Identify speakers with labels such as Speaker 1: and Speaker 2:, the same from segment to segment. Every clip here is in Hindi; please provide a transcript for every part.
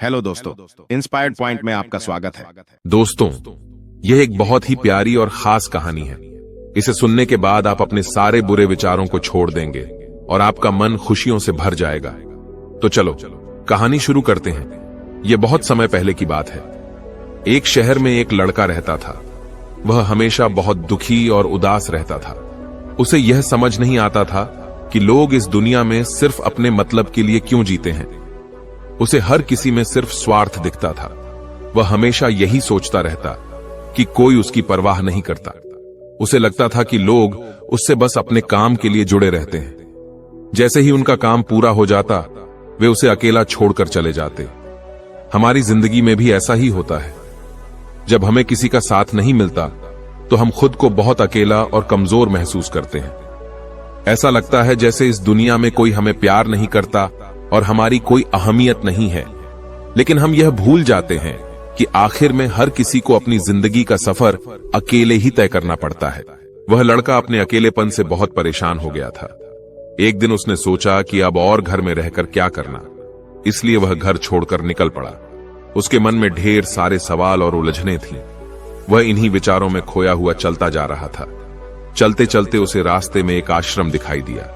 Speaker 1: हेलो दोस्तों, इंस्पायर्ड पॉइंट में आपका स्वागत है।
Speaker 2: दोस्तों, यह एक बहुत ही प्यारी और खास कहानी है। इसे सुनने के बाद आप अपने सारे बुरे विचारों को छोड़ देंगे और आपका मन खुशियों से भर जाएगा। तो चलो कहानी शुरू करते हैं। यह बहुत समय पहले की बात है। एक शहर में एक लड़का रहता था। वह हमेशा बहुत दुखी और उदास रहता था। उसे यह समझ नहीं आता था कि लोग इस दुनिया में सिर्फ अपने मतलब के लिए क्यों जीते हैं। उसे हर किसी में सिर्फ स्वार्थ दिखता था। वह हमेशा यही सोचता रहता कि कोई उसकी परवाह नहीं करता। उसे लगता था कि लोग उससे बस अपने काम के लिए जुड़े रहते हैं। जैसे ही उनका काम पूरा हो जाता, वे उसे अकेला छोड़कर चले जाते। हमारी जिंदगी में भी ऐसा ही होता है। जब हमें किसी का साथ नहीं मिलता तो हम खुद को बहुत अकेला और कमजोर महसूस करते हैं। ऐसा लगता है जैसे इस दुनिया में कोई हमें प्यार नहीं करता और हमारी कोई अहमियत नहीं है। लेकिन हम यह भूल जाते हैं कि आखिर में हर किसी को अपनी जिंदगी का सफर अकेले ही तय करना पड़ता है। वह लड़का अपने अकेलेपन से बहुत परेशान हो गया था। एक दिन उसने सोचा कि अब और घर में रहकर क्या करना, इसलिए वह घर छोड़कर निकल पड़ा। उसके मन में ढेर सारे सवाल और उलझनें थीं। वह इन्हीं विचारों में खोया हुआ चलता जा रहा था। चलते चलते उसे रास्ते में एक आश्रम दिखाई दिया।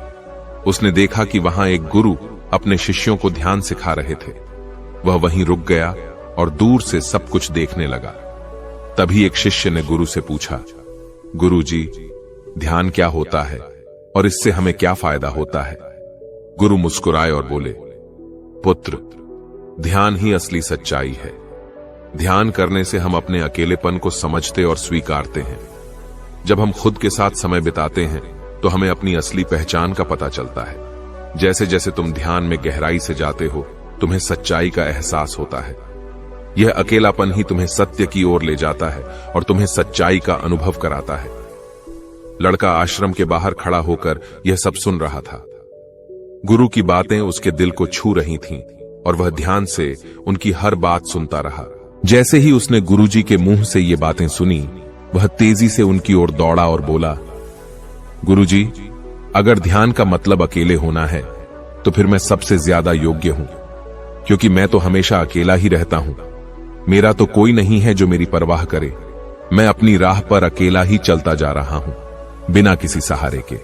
Speaker 2: उसने देखा कि वहां एक गुरु अपने शिष्यों को ध्यान सिखा रहे थे। वह वहीं रुक गया और दूर से सब कुछ देखने लगा। तभी एक शिष्य ने गुरु से पूछा, गुरुजी, ध्यान क्या होता है और इससे हमें क्या फायदा होता है? गुरु मुस्कुराए और बोले, पुत्र, ध्यान ही असली सच्चाई है। ध्यान करने से हम अपने अकेलेपन को समझते और स्वीकारते हैं। जब हम खुद के साथ समय बिताते हैं तो हमें अपनी असली पहचान का पता चलता है। जैसे जैसे तुम ध्यान में गहराई से जाते हो, तुम्हें सच्चाई का एहसास होता है। यह अकेलापन ही तुम्हें सत्य की ओर ले जाता है और तुम्हें सच्चाई का अनुभव कराता है। लड़का आश्रम के बाहर खड़ा होकर यह सब सुन रहा था। गुरु की बातें उसके दिल को छू रही थीं और वह ध्यान से उनकी हर बात सुनता रहा। जैसे ही उसने गुरुजी के मुंह से ये बातें सुनी, वह तेजी से उनकी ओर दौड़ा और बोला, गुरुजी, अगर ध्यान का मतलब अकेले होना है तो फिर मैं सबसे ज्यादा योग्य हूं, क्योंकि मैं तो हमेशा अकेला ही रहता हूं। मेरा तो कोई नहीं है जो मेरी परवाह करे। मैं अपनी राह पर अकेला ही चलता जा रहा हूं, बिना किसी सहारे के।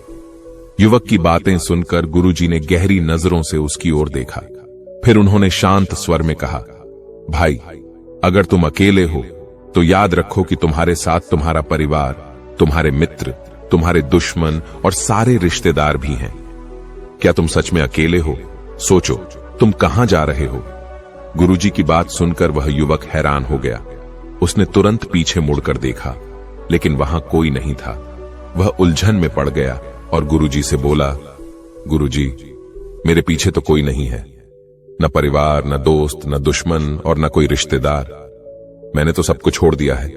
Speaker 2: युवक की बातें सुनकर गुरुजी ने गहरी नजरों से उसकी ओर देखा। फिर उन्होंने शांत स्वर में कहा, भाई, अगर तुम अकेले हो तो याद रखो कि तुम्हारे साथ तुम्हारा परिवार, तुम्हारे मित्र, तुम्हारे दुश्मन और सारे रिश्तेदार भी हैं। क्या तुम सच में अकेले हो? सोचो, तुम कहां जा रहे हो? गुरुजी की बात सुनकर वह युवक हैरान हो गया। उसने तुरंत पीछे मुड़कर देखा, लेकिन वहां कोई नहीं था। वह उलझन में पड़ गया और गुरुजी से बोला, गुरुजी, मेरे पीछे तो कोई नहीं है, न परिवार, न दोस्त, न दुश्मन और न कोई रिश्तेदार। मैंने तो सबको छोड़ दिया है।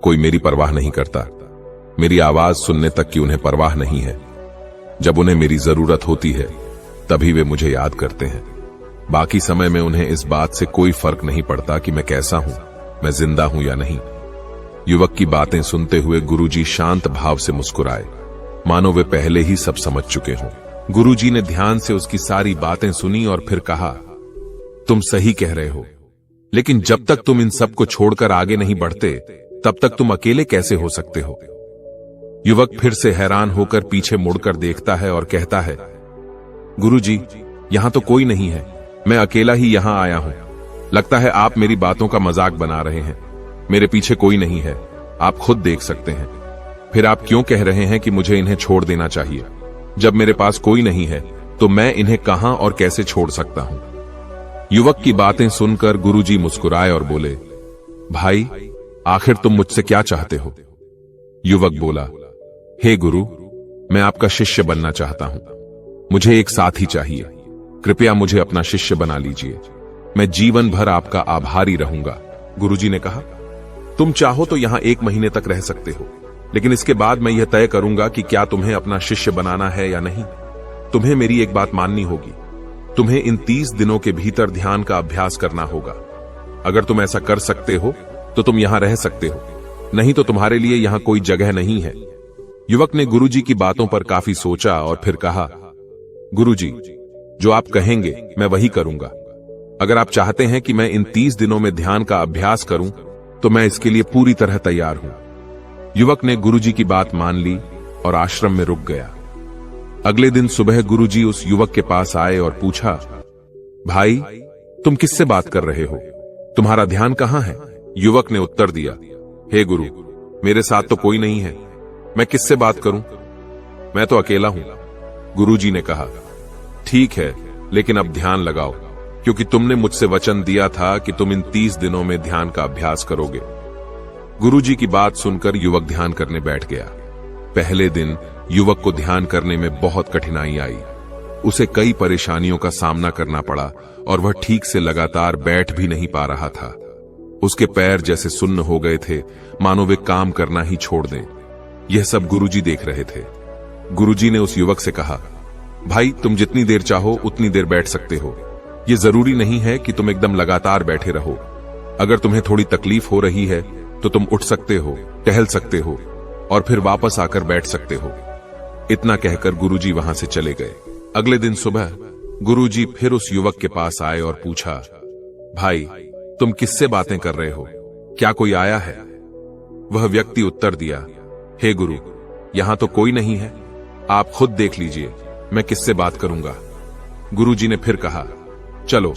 Speaker 2: कोई मेरी परवाह नहीं करता। मेरी आवाज सुनने तक की उन्हें परवाह नहीं है। जब उन्हें मेरी जरूरत होती है तभी वे मुझे याद करते हैं। बाकी समय में उन्हें इस बात से कोई फर्क नहीं पड़ता कि मैं कैसा हूं, मैं जिंदा हूं या नहीं। युवक की बातें सुनते हुए गुरुजी शांत भाव से मुस्कुराए, मानो वे पहले ही सब समझ चुके हों। गुरुजी ने ध्यान से उसकी सारी बातें सुनी और फिर कहा, तुम सही कह रहे हो, लेकिन जब तक तुम इन सब को छोड़कर आगे नहीं बढ़ते, तब तक तुम अकेले कैसे हो सकते हो? युवक फिर से हैरान होकर पीछे मुड़कर देखता है और कहता है, गुरुजी, यहां तो कोई नहीं है। मैं अकेला ही यहां आया हूं। लगता है आप मेरी बातों का मजाक बना रहे हैं। मेरे पीछे कोई नहीं है, आप खुद देख सकते हैं। फिर आप क्यों कह रहे हैं कि मुझे इन्हें छोड़ देना चाहिए? जब मेरे पास कोई नहीं है तो मैं इन्हें कहां और कैसे छोड़ सकता हूं? युवक की बातें सुनकर गुरुजी मुस्कुराए और बोले, भाई, आखिर तुम मुझसे क्या चाहते हो? युवक बोला, हे गुरु, मैं आपका शिष्य बनना चाहता हूं। मुझे एक साथी चाहिए। कृपया मुझे अपना शिष्य बना लीजिए। मैं जीवन भर आपका आभारी रहूंगा। गुरुजी ने कहा, तुम चाहो तो यहां 1 महीने तक रह सकते हो, लेकिन इसके बाद मैं यह तय करूंगा कि क्या तुम्हें अपना शिष्य बनाना है या नहीं। तुम्हें मेरी एक बात माननी होगी। तुम्हें इन 30 दिनों के भीतर ध्यान का अभ्यास करना होगा। अगर तुम ऐसा कर सकते हो तो तुम यहां रह सकते हो, नहीं तो तुम्हारे लिए यहां कोई जगह नहीं है। युवक ने गुरुजी की बातों पर काफी सोचा और फिर कहा, गुरुजी, जो आप कहेंगे मैं वही करूंगा। अगर आप चाहते हैं कि मैं इन 30 दिनों में ध्यान का अभ्यास करूं, तो मैं इसके लिए पूरी तरह तैयार हूं। युवक ने गुरुजी की बात मान ली और आश्रम में रुक गया। अगले दिन सुबह गुरुजी उस युवक के पास आए और पूछा, भाई, तुम किससे बात कर रहे हो? तुम्हारा ध्यान कहां है? युवक ने उत्तर दिया, हे गुरु, मेरे साथ तो कोई नहीं है, मैं किससे बात करूं? मैं तो अकेला हूं। गुरुजी ने कहा, ठीक है, लेकिन अब ध्यान लगाओ, क्योंकि तुमने मुझसे वचन दिया था कि तुम इन 30 दिनों में ध्यान का अभ्यास करोगे। गुरुजी की बात सुनकर युवक ध्यान करने बैठ गया। पहले दिन युवक को ध्यान करने में बहुत कठिनाई आई। उसे कई परेशानियों का सामना करना पड़ा और वह ठीक से लगातार बैठ भी नहीं पा रहा था। उसके पैर जैसे सुन्न हो गए थे, मानो वे काम करना ही छोड़ दें। यह सब गुरुजी देख रहे थे। गुरुजी ने उस युवक से कहा, भाई, तुम जितनी देर चाहो उतनी देर बैठ सकते हो। यह जरूरी नहीं है कि तुम एकदम लगातार बैठे रहो। अगर तुम्हें थोड़ी तकलीफ हो रही है तो तुम उठ सकते हो, टहल सकते हो और फिर वापस आकर बैठ सकते हो। इतना कहकर गुरुजी वहां से चले गए। अगले दिन सुबह गुरुजी फिर उस युवक के पास आए और पूछा, भाई, तुम किससे बातें कर रहे हो? क्या कोई आया है? वह व्यक्ति उत्तर दिया, हे गुरु, यहां तो कोई नहीं है, आप खुद देख लीजिए, मैं किससे बात करूंगा? गुरुजी ने फिर कहा, चलो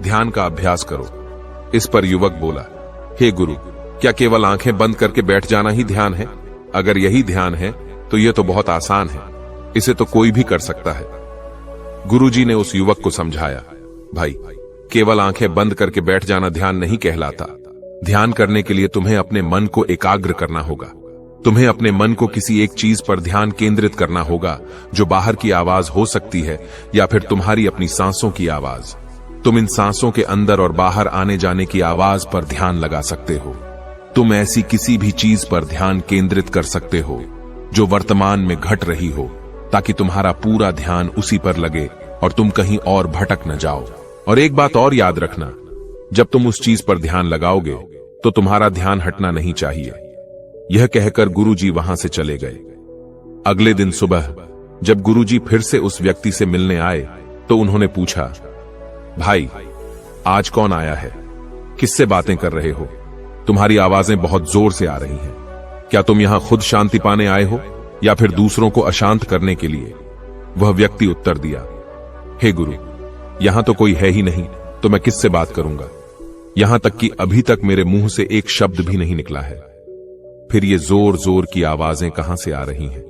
Speaker 2: ध्यान का अभ्यास करो। इस पर युवक बोला, हे गुरु, क्या केवल आंखें बंद करके बैठ जाना ही ध्यान है? अगर यही ध्यान है तो यह तो बहुत आसान है, इसे तो कोई भी कर सकता है। गुरुजी ने उस युवक को समझाया, भाई, केवल आंखें बंद करके बैठ जाना ध्यान नहीं कहलाता। ध्यान करने के लिए तुम्हें अपने मन को एकाग्र करना होगा। तुम्हें अपने मन को किसी एक चीज पर ध्यान केंद्रित करना होगा, जो बाहर की आवाज हो सकती है या फिर तुम्हारी अपनी सांसों की आवाज। तुम इन सांसों के अंदर और बाहर आने जाने की आवाज पर ध्यान लगा सकते हो। तुम ऐसी किसी भी चीज पर ध्यान केंद्रित कर सकते हो जो वर्तमान में घट रही हो, ताकि तुम्हारा पूरा ध्यान उसी पर लगे और तुम कहीं और भटक न जाओ। और एक बात और याद रखना, जब तुम उस चीज पर ध्यान लगाओगे तो तुम्हारा ध्यान हटना नहीं चाहिए। यह कहकर गुरुजी वहां से चले गए। अगले दिन सुबह जब गुरुजी फिर से उस व्यक्ति से मिलने आए तो उन्होंने पूछा, भाई, आज कौन आया है? किससे बातें कर रहे हो? तुम्हारी आवाजें बहुत जोर से आ रही हैं। क्या तुम यहां खुद शांति पाने आए हो या फिर दूसरों को अशांत करने के लिए? वह व्यक्ति उत्तर दिया, हे गुरु, यहां तो कोई है ही नहीं, तो मैं किससे बात करूंगा? यहां तक कि अभी तक मेरे मुंह से एक शब्द भी नहीं निकला है। फिर ये जोर जोर की आवाजें कहां से आ रही हैं?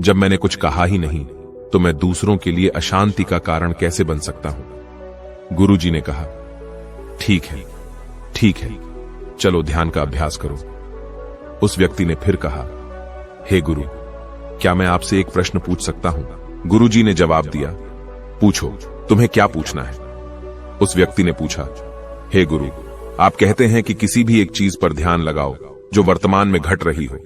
Speaker 2: जब मैंने कुछ कहा ही नहीं तो मैं दूसरों के लिए अशांति का कारण कैसे बन सकता हूं? गुरुजी ने कहा, ठीक है, ठीक है, चलो ध्यान का अभ्यास करो। उस व्यक्ति ने फिर कहा, हे गुरु, क्या मैं आपसे एक प्रश्न पूछ सकता हूं? गुरुजी ने जवाब दिया, पूछो, तुम्हें क्या पूछना है? उस व्यक्ति ने पूछा, हे गुरु, आप कहते हैं कि किसी भी एक चीज पर ध्यान लगाओ जो वर्तमान में घट रही हो,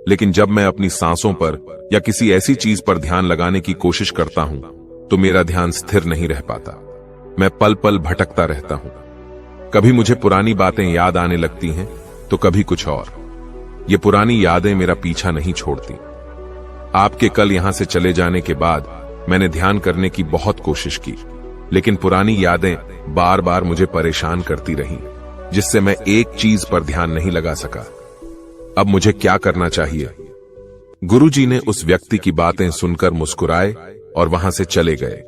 Speaker 2: लेकिन जब मैं अपनी सांसों पर या किसी ऐसी चीज पर ध्यान लगाने की कोशिश करता हूं तो मेरा ध्यान स्थिर नहीं रह पाता। मैं पल पल भटकता रहता हूं। कभी मुझे पुरानी बातें याद आने लगती हैं तो कभी कुछ और। ये पुरानी यादें मेरा पीछा नहीं छोड़ती। आपके कल यहां से चले जाने के बाद मैंने ध्यान करने की बहुत कोशिश की, लेकिन पुरानी यादें बार बार मुझे परेशान करती रहीं, जिससे मैं एक चीज पर ध्यान नहीं लगा सका। अब मुझे क्या करना चाहिए? गुरुजी ने उस व्यक्ति की बातें सुनकर मुस्कुराए और वहां से चले गए।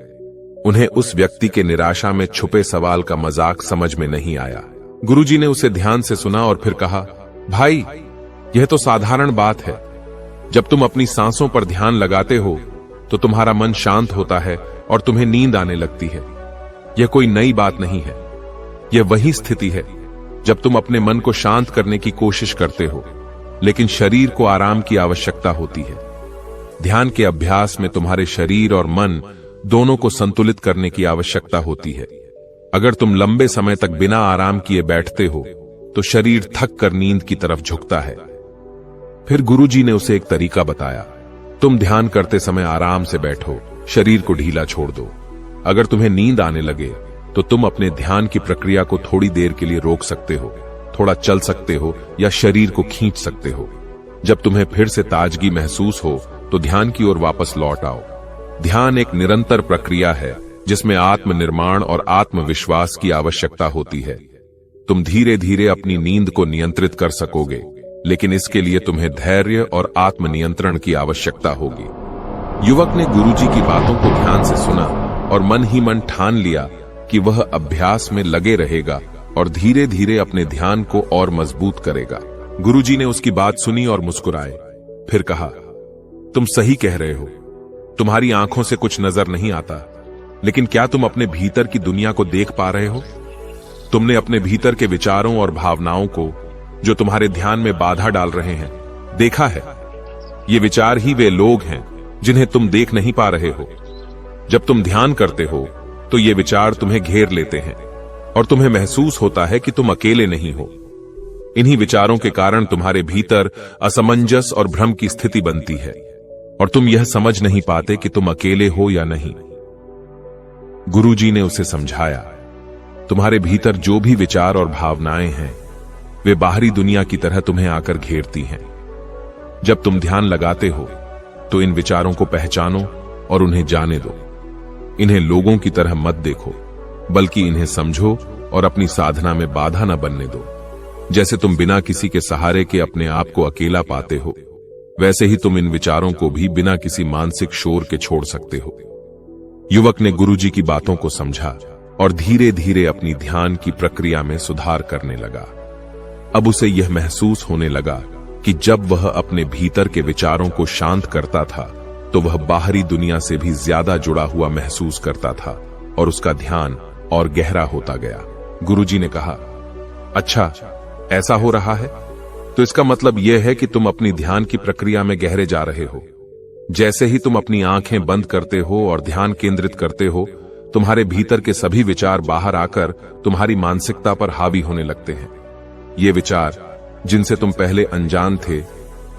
Speaker 2: उन्हें उस व्यक्ति के निराशा में छुपे सवाल का मजाक समझ में नहीं आया। गुरुजी ने उसे ध्यान से सुना और फिर कहा, भाई, यह तो साधारण बात है। जब तुम अपनी सांसों पर ध्यान लगाते हो तो तुम्हारा मन शांत होता है और तुम्हें नींद आने लगती है। यह कोई नई बात नहीं है। यह वही स्थिति है जब तुम अपने मन को शांत करने की कोशिश करते हो, लेकिन शरीर को आराम की आवश्यकता होती है। ध्यान के अभ्यास में तुम्हारे शरीर और मन दोनों को संतुलित करने की आवश्यकता होती है। अगर तुम लंबे समय तक बिना आराम किए बैठते हो तो शरीर थक कर नींद की तरफ झुकता है। फिर गुरुजी ने उसे एक तरीका बताया, तुम ध्यान करते समय आराम से बैठो, शरीर को ढीला छोड़ दो। अगर तुम्हें नींद आने लगे तो तुम अपने ध्यान की प्रक्रिया को थोड़ी देर के लिए रोक सकते हो, थोड़ा चल सकते हो या शरीर को खींच सकते हो। जब तुम्हें फिर से ताजगी महसूस हो तो ध्यान की ओर वापस लौट आओ। ध्यान एक निरंतर प्रक्रिया है जिसमें आत्मनिर्माण और आत्मविश्वास की आवश्यकता होती है। तुम धीरे धीरे अपनी नींद को नियंत्रित कर सकोगे, लेकिन इसके लिए तुम्हें धैर्य और आत्मनियंत्रण की आवश्यकता होगी। युवक ने गुरुजी की बातों को ध्यान से सुना और मन ही मन ठान लिया कि वह अभ्यास में लगे रहेगा और धीरे धीरे अपने ध्यान को और मजबूत करेगा। गुरुजी ने उसकी बात सुनी और मुस्कुराए, फिर कहा, तुम सही कह रहे हो। तुम्हारी आंखों से कुछ नजर नहीं आता, लेकिन क्या तुम अपने भीतर की दुनिया को देख पा रहे हो? तुमने अपने भीतर के विचारों और भावनाओं को, जो तुम्हारे ध्यान में बाधा डाल रहे हैं, देखा है? ये विचार ही वे लोग हैं जिन्हें तुम देख नहीं पा रहे हो। जब तुम ध्यान करते हो तो ये विचार तुम्हें घेर लेते हैं और तुम्हें महसूस होता है कि तुम अकेले नहीं हो। इन्हीं विचारों के कारण तुम्हारे भीतर असमंजस और भ्रम की स्थिति बनती है और तुम यह समझ नहीं पाते कि तुम अकेले हो या नहीं। गुरुजी ने उसे समझाया, तुम्हारे भीतर जो भी विचार और भावनाएं हैं, वे बाहरी दुनिया की तरह तुम्हें आकर घेरती हैं। जब तुम ध्यान लगाते हो तो इन विचारों को पहचानो और उन्हें जाने दो। इन्हें लोगों की तरह मत देखो, बल्कि इन्हें समझो और अपनी साधना में बाधा न बनने दो। जैसे तुम बिना किसी के सहारे के अपने आप को अकेला पाते हो, वैसे ही तुम इन विचारों को भी बिना किसी मानसिक शोर के छोड़ सकते हो। युवक ने गुरुजी की बातों को समझा और धीरे धीरे अपनी ध्यान की प्रक्रिया में सुधार करने लगा। अब उसे यह महसूस होने लगा कि जब वह अपने भीतर के विचारों को शांत करता था तो वह बाहरी दुनिया से भी ज्यादा जुड़ा हुआ महसूस करता था और उसका ध्यान और गहरा होता गया। गुरुजी ने कहा, अच्छा, ऐसा हो रहा है तो इसका मतलब यह है कि तुम अपनी ध्यान की प्रक्रिया में गहरे जा रहे हो। जैसे ही तुम अपनी आंखें बंद करते हो और ध्यान केंद्रित करते हो, तुम्हारे भीतर के सभी विचार बाहर आकर तुम्हारी मानसिकता पर हावी होने लगते हैं। ये विचार, जिनसे तुम पहले अनजान थे,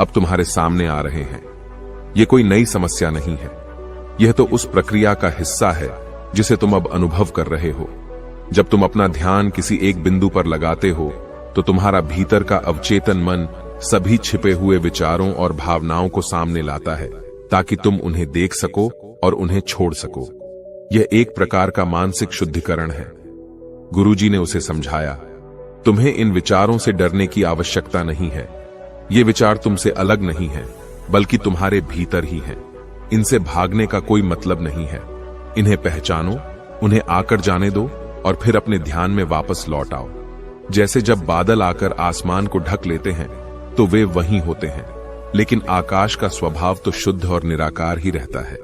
Speaker 2: अब तुम्हारे सामने आ रहे हैं। यह कोई नई समस्या नहीं है, यह तो उस प्रक्रिया का हिस्सा है जिसे तुम अब अनुभव कर रहे हो। जब तुम अपना ध्यान किसी एक बिंदु पर लगाते हो तो तुम्हारा भीतर का अवचेतन मन सभी छिपे हुए विचारों और भावनाओं को सामने लाता है ताकि तुम उन्हें देख सको और उन्हें छोड़ सको। यह एक प्रकार का मानसिक शुद्धिकरण है। गुरुजी ने उसे समझाया, तुम्हें इन विचारों से डरने की आवश्यकता नहीं है। ये विचार तुमसे अलग नहीं है, बल्कि तुम्हारे भीतर ही हैं। इनसे भागने का कोई मतलब नहीं है। इन्हें पहचानो, उन्हें आकर जाने दो और फिर अपने ध्यान में वापस लौट आओ। जैसे जब बादल आकर आसमान को ढक लेते हैं तो वे वहीं होते हैं, लेकिन आकाश का स्वभाव तो शुद्ध और निराकार ही रहता है।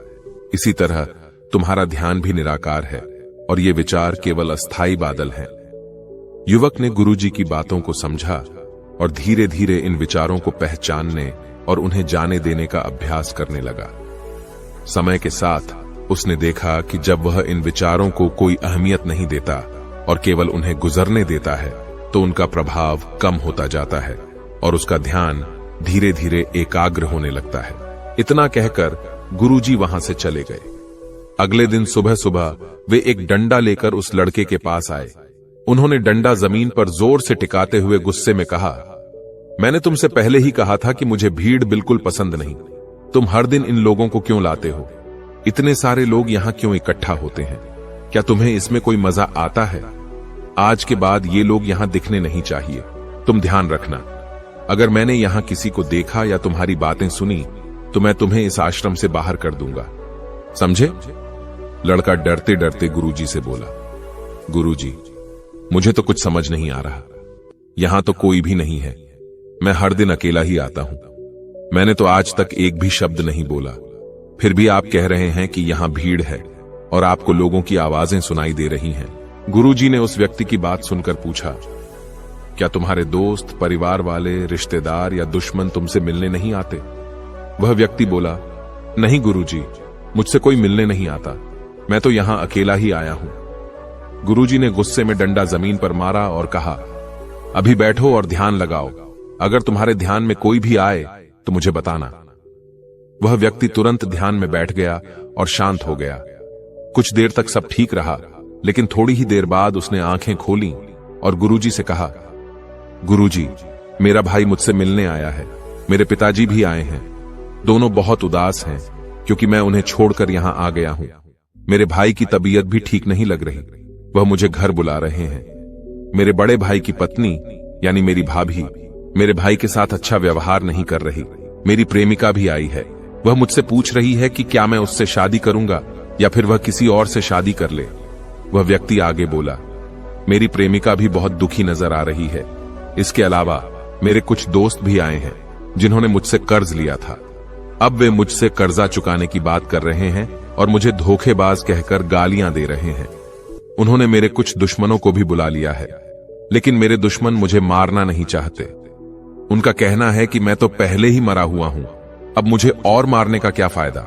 Speaker 2: इसी तरह तुम्हारा ध्यान भी निराकार है और ये विचार केवल अस्थायी बादल हैं। युवक ने गुरुजी की बातों को समझा और धीरे धीरे इन विचारों को पहचानने और उन्हें जाने देने का अभ्यास करने लगा। समय के साथ उसने देखा कि जब वह इन विचारों को कोई अहमियत नहीं देता और केवल उन्हें गुजरने देता है तो उनका प्रभाव कम होता जाता है और उसका ध्यान धीरे धीरे एकाग्र होने लगता है। इतना कहकर गुरुजी वहां से चले गए। अगले दिन सुबह सुबह वे एक डंडा लेकर उस लड़के के पास आए। उन्होंने डंडा जमीन पर जोर से टिकाते हुए गुस्से में कहा, मैंने तुमसे पहले ही कहा था कि मुझे भीड़ बिल्कुल पसंद नहीं। तुम हर दिन इन लोगों को क्यों लाते हो? इतने सारे लोग यहां क्यों इकट्ठा होते हैं? क्या तुम्हें इसमें कोई मजा आता है? आज के बाद ये लोग यहां दिखने नहीं चाहिए। तुम ध्यान रखना, अगर मैंने यहां किसी को देखा या तुम्हारी बातें सुनी तो मैं तुम्हें इस आश्रम से बाहर कर दूंगा, समझे? लड़का डरते डरते गुरुजी से बोला, गुरुजी, मुझे तो कुछ समझ नहीं आ रहा। यहां तो कोई भी नहीं है। मैं हर दिन अकेला ही आता हूं। मैंने तो आज तक एक भी शब्द नहीं बोला, फिर भी आप कह रहे हैं कि यहां भीड़ है और आपको लोगों की आवाजें सुनाई दे रही हैं। गुरुजी ने उस व्यक्ति की बात सुनकर पूछा, क्या तुम्हारे दोस्त, परिवार वाले, रिश्तेदार या दुश्मन तुमसे मिलने नहीं आते? वह व्यक्ति बोला, नहीं गुरुजी, मुझसे कोई मिलने नहीं आता। मैं तो यहां अकेला ही आया हूं। गुरुजी ने गुस्से में डंडा जमीन पर मारा और कहा, अभी बैठो और ध्यान लगाओ। अगर तुम्हारे ध्यान में कोई भी आए तो मुझे बताना। वह व्यक्ति तुरंत ध्यान में बैठ गया और शांत हो गया। कुछ देर तक सब ठीक रहा, लेकिन थोड़ी ही देर बाद उसने आंखें खोली और गुरुजी से कहा, गुरुजी, मेरा भाई मुझसे मिलने आया है। मेरे पिताजी भी आए हैं। दोनों बहुत उदास हैं क्योंकि मैं उन्हें छोड़कर यहां आ गया हूं। मेरे भाई की तबीयत भी ठीक नहीं लग रही, वह मुझे घर बुला रहे हैं। मेरे बड़े भाई की पत्नी यानी मेरी भाभी मेरे भाई के साथ अच्छा व्यवहार नहीं कर रही। मेरी प्रेमिका भी आई है, वह मुझसे पूछ रही है कि क्या मैं उससे शादी करूंगा या फिर वह किसी और से शादी कर ले। वह व्यक्ति आगे बोला, मेरी प्रेमिका भी बहुत दुखी नजर आ रही है। इसके अलावा मेरे कुछ दोस्त भी आए हैं जिन्होंने मुझसे कर्ज लिया था। अब वे मुझसे कर्जा चुकाने की बात कर रहे हैं और मुझे धोखेबाज कहकर गालियां दे रहे हैं। उन्होंने मेरे कुछ दुश्मनों को भी बुला लिया है, लेकिन मेरे दुश्मन मुझे मारना नहीं चाहते। उनका कहना है कि मैं तो पहले ही मरा हुआ हूं, अब मुझे और मारने का क्या फायदा।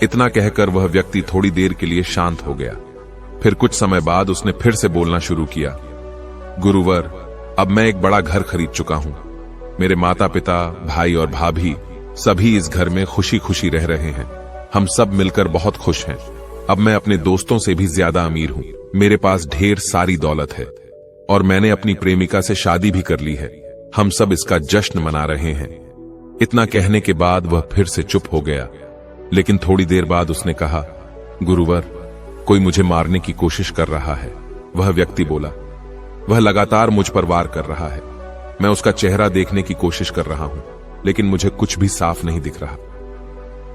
Speaker 2: इतना कहकर वह व्यक्ति थोड़ी देर के लिए शांत हो गया। फिर कुछ समय बाद उसने फिर से बोलना शुरू किया, गुरुवर, अब मैं एक बड़ा घर खरीद चुका हूं। मेरे माता पिता, भाई और भाभी सभी इस घर में खुशी खुशी रह रहे हैं। हम सब मिलकर बहुत खुश हैं। अब मैं अपने दोस्तों से भी ज्यादा अमीर हूं। मेरे पास ढेर सारी दौलत है और मैंने अपनी प्रेमिका से शादी भी कर ली है। हम सब इसका जश्न मना रहे हैं। इतना कहने के बाद वह फिर से चुप हो गया, लेकिन थोड़ी देर बाद उसने कहा, गुरुवर, कोई मुझे मारने की कोशिश कर रहा है। वह व्यक्ति बोला, वह लगातार मुझ पर वार कर रहा है। मैं उसका चेहरा देखने की कोशिश कर रहा हूं, लेकिन मुझे कुछ भी साफ नहीं दिख रहा।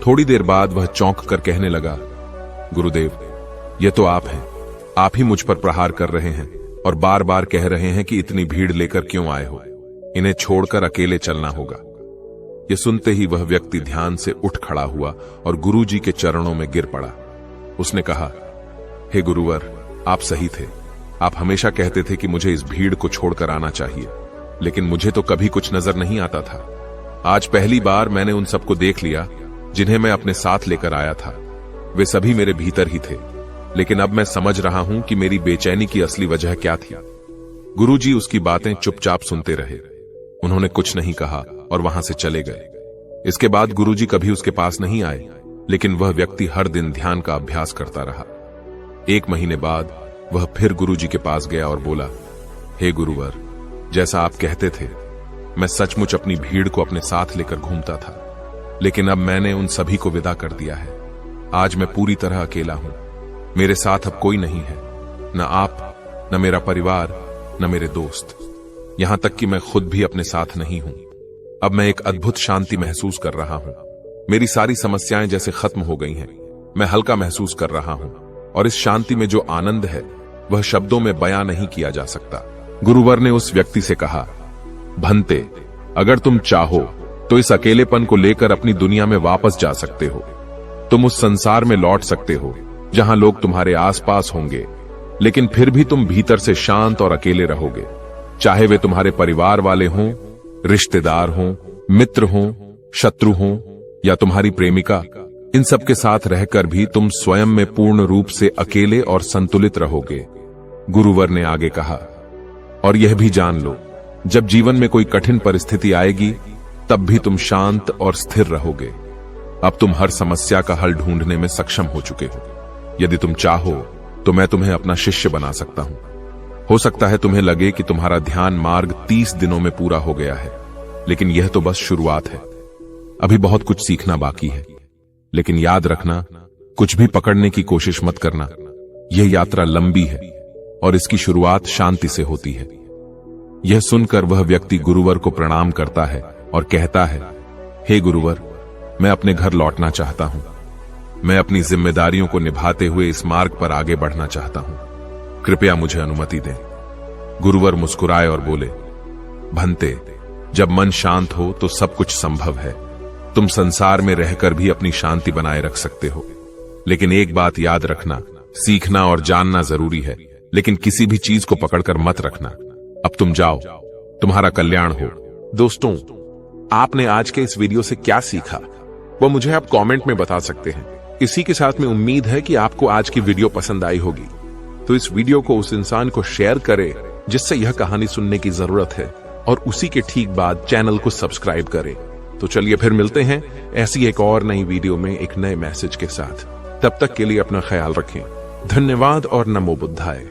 Speaker 2: थोड़ी देर बाद वह चौंक कर कहने लगा, गुरुदेव, यह तो आप हैं। आप ही मुझ पर प्रहार कर रहे हैं और बार बार कह रहे हैं कि इतनी भीड़ लेकर क्यों आए हो, इन्हें छोड़कर अकेले चलना होगा। यह सुनते ही वह व्यक्ति ध्यान से उठ खड़ा हुआ और गुरुजी के चरणों में गिर पड़ा। उसने कहा, हे गुरुवर, आप सही थे। आप हमेशा कहते थे कि मुझे इस भीड़ को छोड़कर आना चाहिए, लेकिन मुझे तो कभी कुछ नजर नहीं आता था। आज पहली बार मैंने उन सबको देख लिया जिन्हें मैं अपने साथ लेकर आया था। वे सभी मेरे भीतर ही थे, लेकिन अब मैं समझ रहा हूं कि मेरी बेचैनी की असली वजह क्या थी। गुरुजी उसकी बातें चुपचाप सुनते रहे। उन्होंने कुछ नहीं कहा और वहां से चले गए। इसके बाद गुरुजी कभी उसके पास नहीं आए, लेकिन वह व्यक्ति हर दिन ध्यान का अभ्यास करता रहा। 1 महीने बाद वह फिर गुरुजी के पास गया और बोला, हे गुरुवर, जैसा आप कहते थे, मैं सचमुच अपनी भीड़ को अपने साथ लेकर घूमता था, लेकिन अब मैंने उन सभी को विदा कर दिया है। आज मैं पूरी तरह अकेला हूं। मेरे साथ अब कोई नहीं है, न आप, न मेरा परिवार, न मेरे दोस्त, यहां तक कि मैं खुद भी अपने साथ नहीं हूं। अब मैं एक अद्भुत शांति महसूस कर रहा हूं। मेरी सारी समस्याएं जैसे खत्म हो गई हैं। मैं हल्का महसूस कर रहा हूं और इस शांति में जो आनंद है वह शब्दों में बयां नहीं किया जा सकता। गुरुवर ने उस व्यक्ति से कहा, भंते, अगर तुम चाहो तो इस अकेलेपन को लेकर अपनी दुनिया में वापस जा सकते हो। तुम उस संसार में लौट सकते हो जहां लोग तुम्हारे आसपास होंगे, लेकिन फिर भी तुम भीतर से शांत और अकेले रहोगे। चाहे वे तुम्हारे परिवार वाले हों, रिश्तेदार हों, मित्र हों, शत्रु हों या तुम्हारी प्रेमिका, इन सब के साथ रहकर भी तुम स्वयं में पूर्ण रूप से अकेले और संतुलित रहोगे। गुरुवर ने आगे कहा, और यह भी जान लो, जब जीवन में कोई कठिन परिस्थिति आएगी तब भी तुम शांत और स्थिर रहोगे। अब तुम हर समस्या का हल ढूंढने में सक्षम हो चुके हो। यदि तुम चाहो तो मैं तुम्हें अपना शिष्य बना सकता हूं। हो सकता है तुम्हें लगे कि तुम्हारा ध्यान मार्ग 30 दिनों में पूरा हो गया है, लेकिन यह तो बस शुरुआत है। अभी बहुत कुछ सीखना बाकी है, लेकिन याद रखना, कुछ भी पकड़ने की कोशिश मत करना। यह यात्रा लंबी है और इसकी शुरुआत शांति से होती है। यह सुनकर वह व्यक्ति गुरुवर को प्रणाम करता है और कहता है, हे गुरुवर, मैं अपने घर लौटना चाहता हूं। मैं अपनी जिम्मेदारियों को निभाते हुए इस मार्ग पर आगे बढ़ना चाहता हूं। कृपया मुझे अनुमति दें। गुरुवर मुस्कुराए और बोले, भंते, जब मन शांत हो तो सब कुछ संभव है। तुम संसार में रहकर भी अपनी शांति बनाए रख सकते हो, लेकिन एक बात याद रखना, सीखना और जानना जरूरी है, लेकिन किसी भी चीज को पकड़कर मत रखना। अब तुम जाओ, तुम्हारा कल्याण हो।
Speaker 3: दोस्तों, आपने आज के इस वीडियो से क्या सीखा वो मुझे आप कमेंट में बता सकते हैं। इसी के साथ में उम्मीद है कि आपको आज की वीडियो पसंद आई होगी, तो इस वीडियो को उस इंसान को शेयर करें जिससे यह कहानी सुनने की जरूरत है, और उसी के ठीक बाद चैनल को सब्सक्राइब करें। तो चलिए फिर मिलते हैं ऐसी एक और नई वीडियो में एक नए मैसेज के साथ। तब तक के लिए अपना ख्याल रखें। धन्यवाद और नमो बुद्धाय।